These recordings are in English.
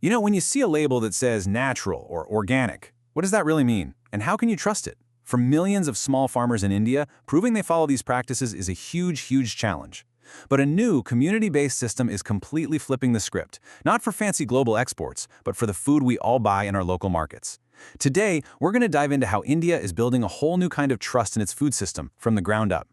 When you see a label that says natural or organic, what does that really mean? And how can you trust it? For millions of small farmers in India, proving they follow these practices is a huge challenge. But a new community-based system is completely flipping the script, not for fancy global exports, but for the food we all buy in our local markets. Today, we're going to dive into how India is building a whole new kind of trust in its food system from the ground up.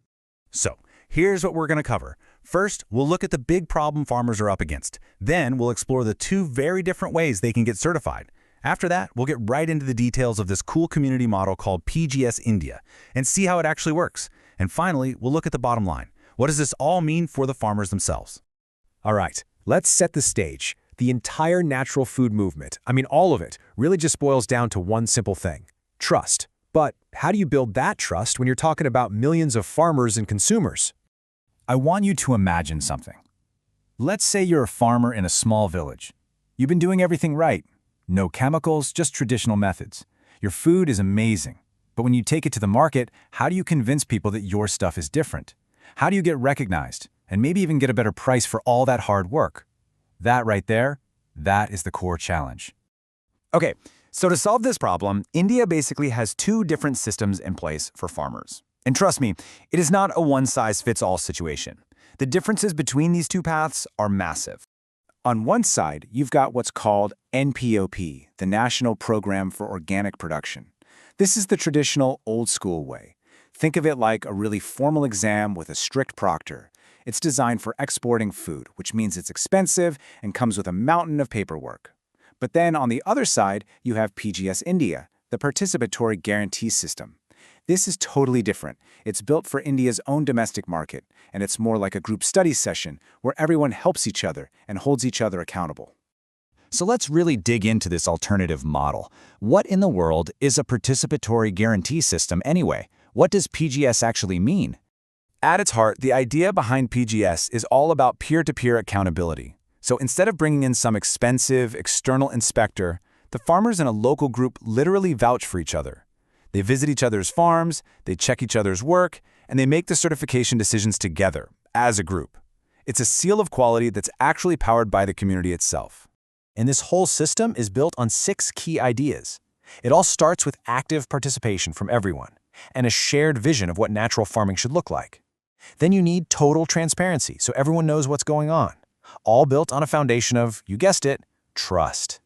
So, here's what we're going to cover. First, we'll look at the big problem farmers are up against. Then, we'll explore the two very different ways they can get certified. After that, we'll get right into the details of this cool community model called PGS-INDIA and see how it actually works. And finally, we'll look at the bottom line. What does this all mean for the farmers themselves? All right, let's set the stage. The entire natural food movement, all of it, really just boils down to one simple thing: trust. But how do you build that trust when you're talking about millions of farmers and consumers? I want you to imagine something. Let's say you're a farmer in a small village. You've been doing everything right. No chemicals, just traditional methods. Your food is amazing. But when you take it to the market, how do you convince people that your stuff is different? How do you get recognized and maybe even get a better price for all that hard work? That right there, that is the core challenge. Okay, so to solve this problem, India basically has two different systems in place for farmers. And trust me, it is not a one-size-fits-all situation. The differences between these two paths are massive. On one side, you've got what's called NPOP, the National Program for Organic Production. This is the traditional, old-school way. Think of it like a really formal exam with a strict proctor. It's designed for exporting food, which means it's expensive and comes with a mountain of paperwork. But then on the other side, you have PGS-INDIA, the Participatory Guarantee System. This is totally different. It's built for India's own domestic market, and it's more like a group study session where everyone helps each other and holds each other accountable. So let's really dig into this alternative model. What in the world is a participatory guarantee system anyway? What does PGS actually mean? At its heart, the idea behind PGS is all about peer-to-peer accountability. So instead of bringing in some expensive external inspector, the farmers in a local group literally vouch for each other. They visit each other's farms, they check each other's work, and they make the certification decisions together, as a group. It's a seal of quality that's actually powered by the community itself. And this whole system is built on 6 key ideas. It all starts with active participation from everyone and a shared vision of what natural farming should look like. Then you need total transparency so everyone knows what's going on, all built on a foundation of, you guessed it, trust.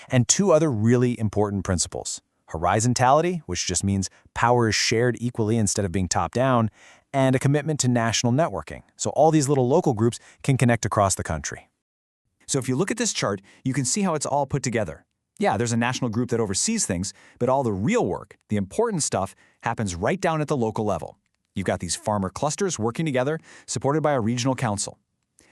And 2 other really important principles: horizontality, which just means power is shared equally instead of being top-down, and a commitment to national networking, so all these little local groups can connect across the country. So if you look at this chart, you can see how it's all put together. Yeah, there's a national group that oversees things, but all the real work, the important stuff, happens right down at the local level. You've got these farmer clusters working together, supported by a regional council.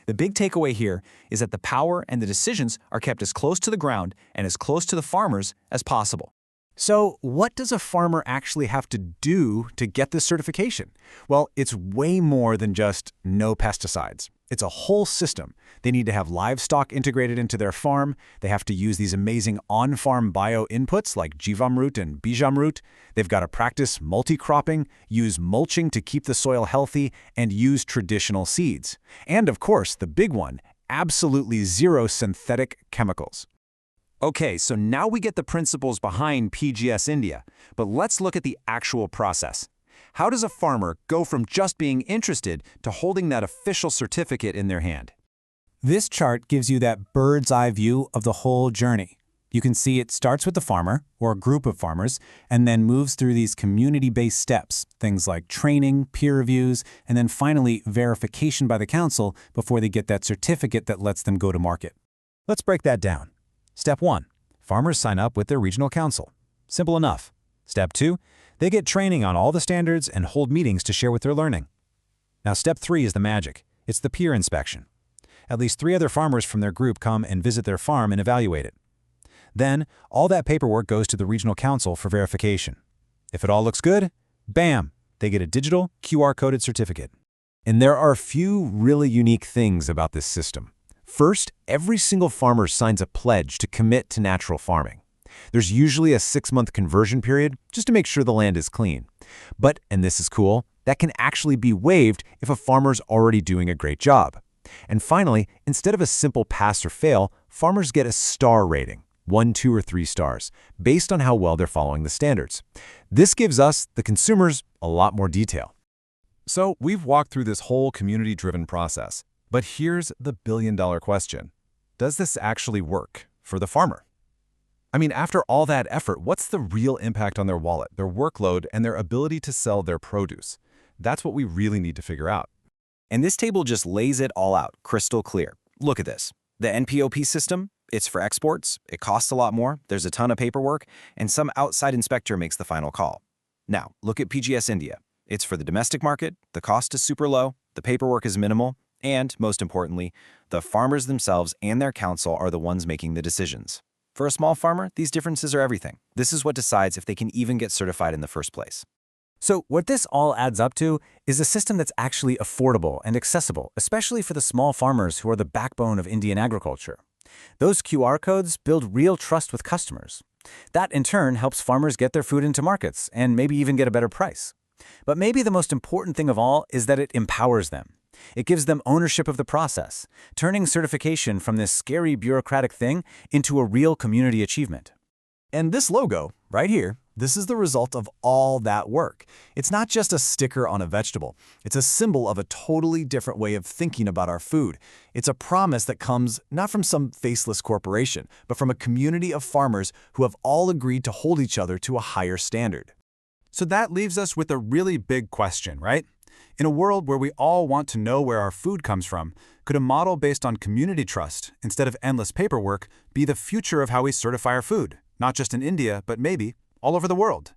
The big takeaway here is that the power and the decisions are kept as close to the ground and as close to the farmers as possible. So what does a farmer actually have to do to get this certification? Well, it's way more than just no pesticides. It's a whole system. They need to have livestock integrated into their farm. They have to use these amazing on-farm bio-inputs like Jivamroot and Bijamroot. They've got to practice multi-cropping, use mulching to keep the soil healthy, and use traditional seeds. And of course, the big one, absolutely zero synthetic chemicals. Okay, so now we get the principles behind PGS-INDIA, but let's look at the actual process. How does a farmer go from just being interested to holding that official certificate in their hand? This chart gives you that bird's eye view of the whole journey. You can see it starts with the farmer, or a group of farmers, and then moves through these community-based steps, things like training, peer reviews, and then finally verification by the council before they get that certificate that lets them go to market. Let's break that down. Step 1. Farmers sign up with their regional council. Simple enough. Step 2. They get training on all the standards and hold meetings to share what they're learning. Now, Step 3 is the magic. It's the peer inspection. At least 3 other farmers from their group come and visit their farm and evaluate it. Then, all that paperwork goes to the regional council for verification. If it all looks good, bam, they get a digital QR-coded certificate. And there are a few really unique things about this system. First, every single farmer signs a pledge to commit to natural farming. There's usually a 6-month conversion period just to make sure the land is clean. But, and this is cool, that can actually be waived if a farmer's already doing a great job. And finally, instead of a simple pass or fail, farmers get a star rating, 1, 2, or 3 stars, based on how well they're following the standards. This gives us, the consumers, a lot more detail. So we've walked through this whole community-driven process. But here's the billion-dollar question. Does this actually work for the farmer? I mean, after all that effort, what's the real impact on their wallet, their workload, and their ability to sell their produce? That's what we really need to figure out. And this table just lays it all out, crystal clear. Look at this. The NPOP system, it's for exports, it costs a lot more, there's a ton of paperwork, and some outside inspector makes the final call. Now, look at PGS-INDIA. It's for the domestic market, the cost is super low, the paperwork is minimal, and, most importantly, the farmers themselves and their council are the ones making the decisions. For a small farmer, these differences are everything. This is what decides if they can even get certified in the first place. So what this all adds up to is a system that's actually affordable and accessible, especially for the small farmers who are the backbone of Indian agriculture. Those QR codes build real trust with customers. That, in turn, helps farmers get their food into markets and maybe even get a better price. But maybe the most important thing of all is that it empowers them. It gives them ownership of the process, turning certification from this scary bureaucratic thing into a real community achievement. And this logo, right here, this is the result of all that work. It's not just a sticker on a vegetable. It's a symbol of a totally different way of thinking about our food. It's a promise that comes not from some faceless corporation, but from a community of farmers who have all agreed to hold each other to a higher standard. So that leaves us with a really big question, right? In a world where we all want to know where our food comes from, could a model based on community trust, instead of endless paperwork, be the future of how we certify our food, not just in India, but maybe all over the world?